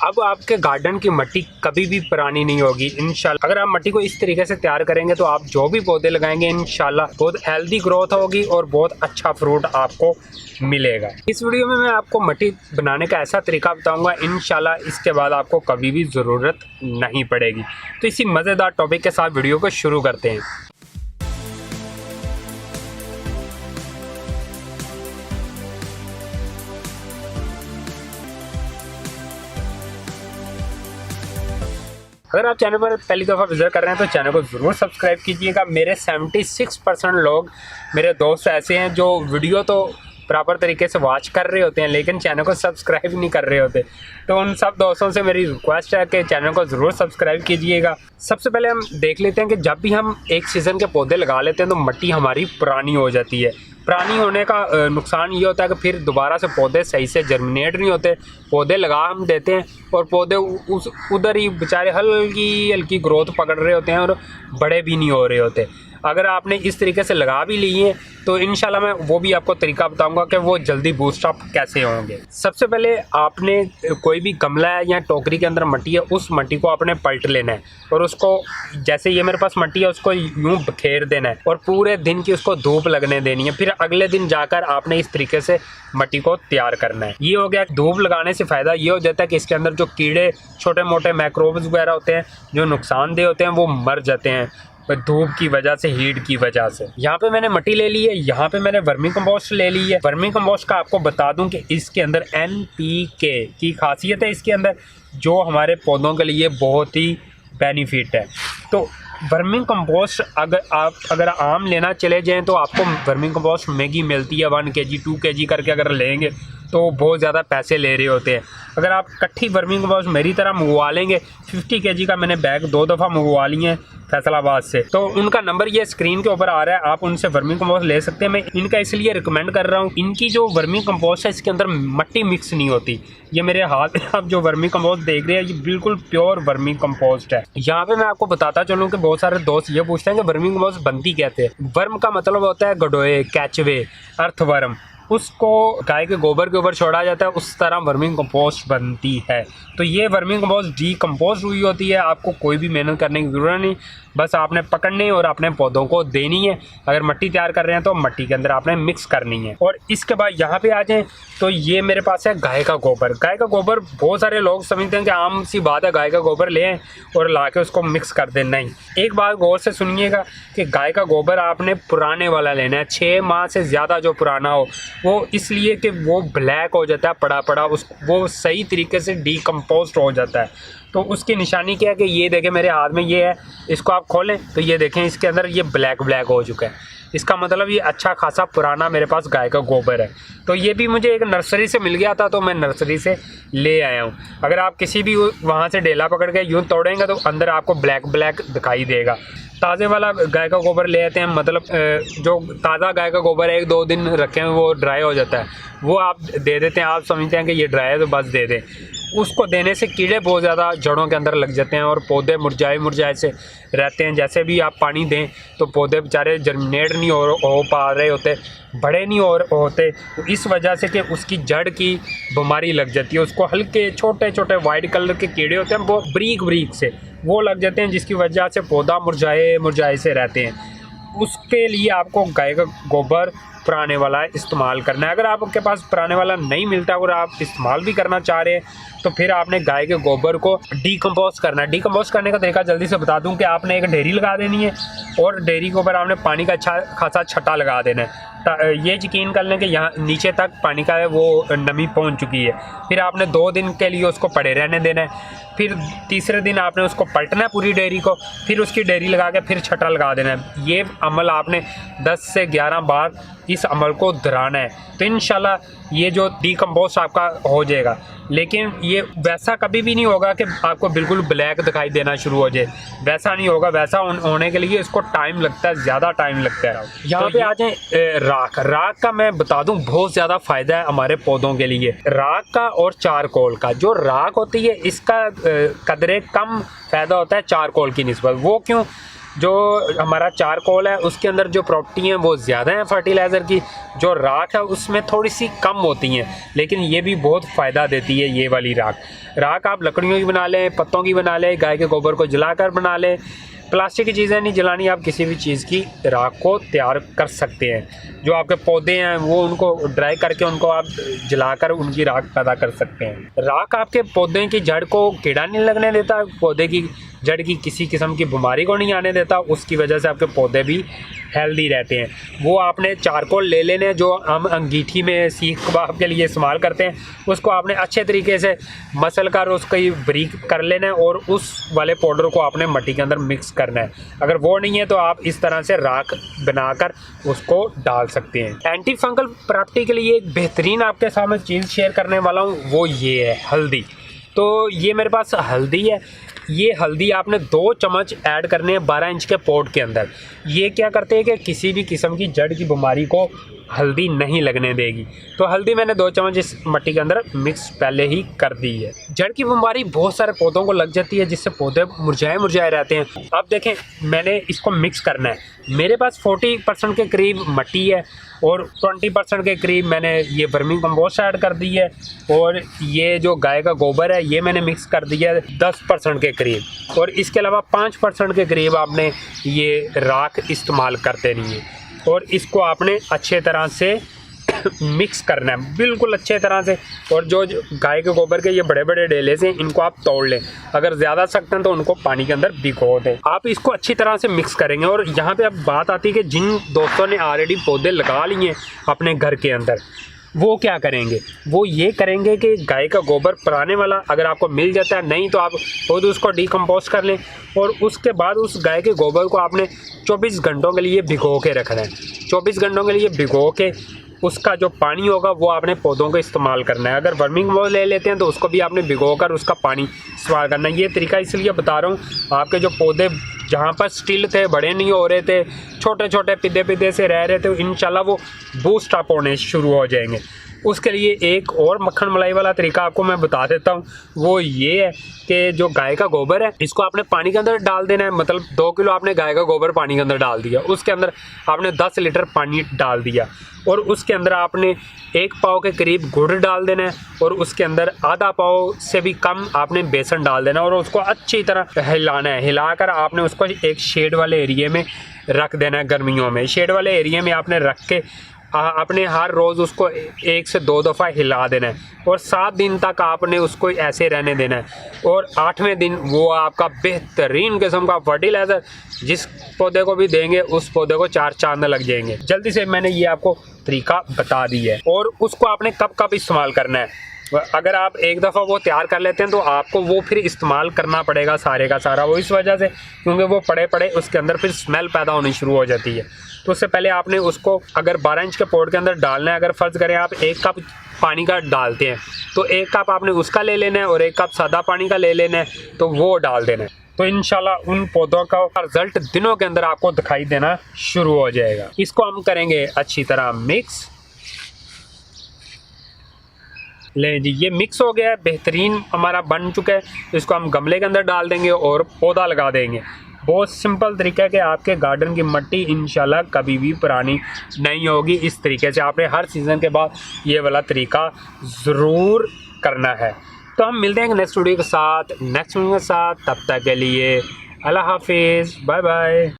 अब आपके गार्डन की मिट्टी कभी भी पुरानी नहीं होगी इंशाल्लाह। अगर आप मिट्टी को इस तरीके से तैयार करेंगे तो आप जो भी पौधे लगाएंगे इंशाल्लाह बहुत हेल्दी ग्रोथ होगी और बहुत अच्छा फ्रूट आपको मिलेगा। इस वीडियो में मैं आपको मिट्टी बनाने का ऐसा तरीका बताऊंगा इंशाल्लाह इसके बाद आपको कभी भी ज़रूरत नहीं पड़ेगी। तो इसी मज़ेदार टॉपिक के साथ वीडियो को शुरू करते हैं। अगर आप चैनल पर पहली दफ़ा विजिट कर रहे हैं तो चैनल को ज़रूर सब्सक्राइब कीजिएगा। मेरे 76% लोग मेरे दोस्त ऐसे हैं जो वीडियो तो प्रॉपर तरीके से वॉच कर रहे होते हैं लेकिन चैनल को सब्सक्राइब नहीं कर रहे होते। तो उन सब दोस्तों से मेरी रिक्वेस्ट है कि चैनल को ज़रूर सब्सक्राइब कीजिएगा। सबसे पहले हम देख लेते हैं कि जब भी हम एक सीज़न के पौधे लगा लेते हैं तो मिट्टी हमारी पुरानी हो जाती है। पुरानी होने का नुकसान ये होता है कि फिर दोबारा से पौधे सही से जर्मिनेट नहीं होते। पौधे लगा हम देते हैं और पौधे उस उधर ही बेचारे हल्की हल्की ग्रोथ पकड़ रहे होते हैं और बड़े भी नहीं हो रहे होते। अगर आपने इस तरीके से लगा भी लिए तो इंशाल्लाह मैं वो भी आपको तरीका बताऊंगा कि वो जल्दी बूस्ट अप कैसे होंगे। सबसे पहले आपने कोई भी गमला है या टोकरी के अंदर मिट्टी है उस मिट्टी को आपने पलट लेना है और उसको जैसे ये मेरे पास मिट्टी है उसको यूं बखेर देना है और पूरे दिन की उसको धूप लगने देनी है। फिर अगले दिन जाकर आपने इस तरीके से मिट्टी को तैयार करना है। ये हो गया। धूप लगाने से फ़ायदा ये हो जाता है कि इसके अंदर जो कीड़े छोटे मोटे माइक्रोब्स वगैरह होते हैं जो नुकसानदेह होते हैं वो मर जाते हैं धूप की वजह से, हीट की वजह से। यहाँ पे मैंने मिट्टी ले ली है, यहाँ पे मैंने वर्मी कंपोस्ट ले ली है। वर्मी कंपोस्ट का आपको बता दूं कि इसके अंदर NPK की खासियत है इसके अंदर जो हमारे पौधों के लिए बहुत ही बेनिफिट है। तो वर्मी कंपोस्ट अगर आम लेना चले जाएं तो आपको वर्मी कंपोस्ट महंगी मिलती है। 1 kg 2 kg करके अगर लेंगे तो बहुत ज़्यादा पैसे ले रहे होते हैं। अगर आप इकट्ठी वर्मी कंपोस्ट मेरी तरह मंगवा लेंगे 50 kg का मैंने बैग 2 दफ़ा मंगवा लिए हैं फैसलाबाद से, तो उनका नंबर ये स्क्रीन के ऊपर आ रहा है, आप उनसे वर्मी कंपोस्ट ले सकते हैं। मैं इनका इसलिए रिकमेंड कर रहा हूँ, इनकी जो वर्मी कंपोस्ट है इसके अंदर मिट्टी मिक्स नहीं होती। ये मेरे हाथ में आप जो वर्मी कंपोस्ट देख रहे हैं ये बिल्कुल प्योर वर्मी कंपोस्ट है। यहाँ पे मैं आपको बताता चलूँ कि बहुत सारे दोस्त ये पूछते हैं कि वर्मी कंपोस्ट बनती कैसे है। वर्म का मतलब होता है गडोए, कैचवे, अर्थवर्म, उसको गाय के गोबर के ऊपर छोड़ा जाता है, उस तरह वर्मिंग कंपोस्ट बनती है। तो ये वर्मिंग कंपोस्ट डीकम्पोज हुई होती है। आपको कोई भी मेहनत करने की ज़रूरत नहीं, बस आपने पकड़नी और अपने पौधों को देनी है। अगर मिट्टी तैयार कर रहे हैं तो मिट्टी के अंदर आपने मिक्स करनी है। और इसके बाद यहाँ पे आ जाएं तो ये मेरे पास है गाय का गोबर। गाय का गोबर बहुत सारे लोग समझते हैं कि आम सी बात है गाय का गोबर लें और ला के उसको मिक्स कर दें। नहीं, एक बात गौर से सुनिएगा कि गाय का गोबर आपने पुराने वाला लेना है। 6 माह से ज़्यादा जो पुराना हो, वो इसलिए कि वो ब्लैक हो जाता है पड़ा पड़ा, वो सही तरीके से डीकम्पोस्ट हो जाता है। तो उसकी निशानी क्या है कि ये देखें मेरे हाथ में ये है, इसको आप खोलें तो ये देखें इसके अंदर ये ब्लैक हो चुका है। इसका मतलब ये अच्छा खासा पुराना मेरे पास गाय का गोबर है। तो ये भी मुझे एक नर्सरी से मिल गया था तो मैं नर्सरी से ले आया हूँ। अगर आप किसी भी वहाँ से डेला पकड़ के यूँ तोड़ेंगे तो अंदर आपको ब्लैक दिखाई देगा। ताज़े वाला गाय का गोबर ले आते हैं, मतलब जो ताज़ा गाय का गोबर है 1-2 दिन रखें वो ड्राई हो जाता है, वो आप दे देते हैं। आप समझते हैं कि ये ड्राई है तो बस दे दें। उसको देने से कीड़े बहुत ज़्यादा जड़ों के अंदर लग जाते हैं और पौधे मुरझाए से रहते हैं। जैसे भी आप पानी दें तो पौधे बेचारे जर्मिनेट नहीं हो पा रहे होते, बड़े नहीं होते, तो इस वजह से कि उसकी जड़ की बीमारी लग जाती है। उसको हल्के छोटे छोटे वाइट कलर के कीड़े होते हैं बहुत बारीक से, वो लग जाते हैं जिसकी वजह से पौधा मुरझाए से रहते हैं। उसके लिए आपको गाय का गोबर पुराने वाला इस्तेमाल करना है। अगर आपके पास पुराने वाला नहीं मिलता और आप इस्तेमाल भी करना चाह रहे हैं तो फिर आपने गाय के गोबर को डीकम्पोस्ट करना है। डीकम्पोस्ट करने का तरीका जल्दी से बता दूं कि आपने एक ढेरी लगा देनी है और ढेरी के ऊपर आपने पानी का अच्छा खासा छट्टा लगा देना है। ये यकीन कर लें कि यहाँ नीचे तक पानी का है वो नमी पहुँच चुकी है। फिर आपने 2 दिन के लिए उसको पड़े रहने देना है। फिर तीसरे दिन आपने उसको पलटना है पूरी डेयरी को, फिर उसकी डेयरी लगा के फिर छटा लगा देना है। ये अमल आपने 10 से 11 बार इस अमल को दोहराना है तो इंशाल्लाह ये जो डीकम्पोस्ट आपका हो जाएगा। लेकिन ये वैसा कभी भी नहीं होगा कि आपको बिल्कुल ब्लैक दिखाई देना शुरू हो जाए, वैसा नहीं होगा। वैसा होने के लिए इसको टाइम लगता है, ज़्यादा टाइम लगता है। यहाँ पे आ जाए राख का मैं बता दूं बहुत ज़्यादा फ़ायदा है हमारे पौधों के लिए। राख का और चारकोल का, जो राख होती है इसका कदरे कम फ़ायदा होता है चारकोल की निस्बत। वो क्यों? जो हमारा चारकोल है उसके अंदर जो प्रॉपर्टी हैं वो ज़्यादा हैं फर्टिलाइज़र की, जो राख है उसमें थोड़ी सी कम होती हैं, लेकिन ये भी बहुत फ़ायदा देती है ये वाली राख आप लकड़ियों की बना लें, पत्तों की बना लें, गाय के गोबर को जलाकर बना लें, प्लास्टिक की चीज़ें नहीं जलानी, आप किसी भी चीज़ की राख को तैयार कर सकते हैं। जो आपके पौधे हैं वो उनको ड्राई करके उनको आप जलाकर उनकी राख पैदा कर सकते हैं। राख आपके पौधे की जड़ को कीड़ा नहीं लगने देता, पौधे की जड़ की किसी किस्म की बीमारी को नहीं आने देता, उसकी वजह से आपके पौधे भी हेल्दी रहते हैं। वो आपने चारकोल ले लेने जो हम अंगीठी में सीख कबाब के लिए इस्तेमाल करते हैं, उसको आपने अच्छे तरीके से मसल कर उसको बारीक कर लेना है और उस वाले पाउडर को आपने मिट्टी के अंदर मिक्स करना है। अगर वो नहीं है तो आप इस तरह से राख बनाकर उसको डाल सकते हैं। एंटी फंगल प्रॉपर्टी के लिए एक बेहतरीन आपके सामने चीज़ शेयर करने वाला हूँ, वो ये है हल्दी। तो ये मेरे पास हल्दी है, ये हल्दी आपने 2 चम्मच ऐड करने हैं 12 इंच के पॉट के अंदर। ये क्या करते हैं कि किसी भी किस्म की जड़ की बीमारी को हल्दी नहीं लगने देगी। तो हल्दी मैंने 2 चम्मच इस मिट्टी के अंदर मिक्स पहले ही कर दी है। जड़ की बीमारी बहुत सारे पौधों को लग जाती है जिससे पौधे मुरझाए रहते हैं। अब देखें मैंने इसको मिक्स करना है, मेरे पास 40% के करीब मिट्टी है और 20% के करीब मैंने ये वर्मी कंपोस्ट ऐड कर दी है, और ये जो गाय का गोबर है ये मैंने मिक्स कर दिया है 10% के करीब, और इसके अलावा 5% के करीब आपने ये राख इस्तेमाल करते नहीं है। और इसको आपने अच्छे तरह से मिक्स करना है, बिल्कुल अच्छे तरह से। और जो गाय के गोबर के ये बड़े बड़े डेले से इनको आप तोड़ लें, अगर ज़्यादा सख्त हैं तो उनको पानी के अंदर भिगो दें। आप इसको अच्छी तरह से मिक्स करेंगे। और यहाँ पे अब बात आती है कि जिन दोस्तों ने ऑलरेडी पौधे लगा लिए हैं अपने घर के अंदर, वो क्या करेंगे, वो ये करेंगे कि गाय का गोबर पुराने वाला अगर आपको मिल जाता है, नहीं तो आप खुद उसको डिकम्पोस्ट कर लें, और उसके बाद उस गाय के गोबर को आपने 24 घंटों के लिए भिगो के रखना है। 24 घंटों के लिए भिगो के उसका जो पानी होगा वो आपने पौधों को इस्तेमाल करना है। अगर वर्मिंग वो ले लेते हैं तो उसको भी आपने भिगोकर उसका पानी इस्तेमाल करना है। ये तरीका इसलिए बता रहा हूँ, आपके जो पौधे जहाँ पर स्टिल थे, बड़े नहीं हो रहे थे, छोटे छोटे पिदे से रह रहे थे, इंशाल्लाह वो बूस्ट अप होने शुरू हो जाएंगे। उसके लिए एक और मक्खन मलाई वाला तरीका आपको मैं बता देता हूँ, वो ये है कि जो गाय का गोबर है इसको आपने पानी के अंदर डाल देना है। मतलब 2 किलो आपने गाय का गोबर पानी के अंदर डाल दिया, उसके अंदर आपने 10 लीटर पानी डाल दिया, और उसके अंदर आपने 1 पाव के करीब गुड़ डाल देना है, और उसके अंदर आधा पाव से भी कम आपने बेसन डाल देना है, और उसको अच्छी तरह हिलाना है। हिलाकर आपने उसको एक शेड वाले एरिए में रख देना है। गर्मियों में शेड वाले एरिए में आपने रख के आपने हर रोज़ उसको 1 से 2 दफ़ा हिला देना है, और 7 दिन तक आपने उसको ऐसे रहने देना है। और 8वें दिन वो आपका बेहतरीन किस्म का फर्टिलाइज़र जिस पौधे को भी देंगे उस पौधे को 4 चांद लग जाएंगे। जल्दी से मैंने ये आपको तरीका बता दी है। और उसको आपने कब कब इस्तेमाल करना है, अगर आप एक दफ़ा वो तैयार कर लेते हैं तो आपको वो फिर इस्तेमाल करना पड़ेगा सारे का सारा, वो इस वजह से क्योंकि वो पड़े उसके अंदर फिर स्मेल पैदा होनी शुरू हो जाती है। तो उससे पहले आपने उसको अगर 12 इंच के पॉट के अंदर डालना है, अगर फ़र्ज़ करें आप 1 कप पानी का डालते हैं तो 1 कप आपने उसका ले लेना है और 1 कप सादा पानी का ले लेना है, तो वो डाल देना है। तो इंशाल्लाह उन पौधों का रिजल्ट दिनों के अंदर आपको दिखाई देना शुरू हो जाएगा। इसको हम करेंगे अच्छी तरह मिक्स। ले जी, ये मिक्स हो गया है, बेहतरीन हमारा बन चुका है। इसको हम गमले के अंदर डाल देंगे और पौधा लगा देंगे। बहुत सिंपल तरीका है कि आपके गार्डन की मिट्टी इंशाल्लाह कभी भी पुरानी नहीं होगी। इस तरीके से आपने हर सीज़न के बाद ये वाला तरीका ज़रूर करना है। तो हम मिलते हैं नेक्स्ट वीडियो के साथ, तब तक के लिए अल्लाह हाफिज़, बाय बाय।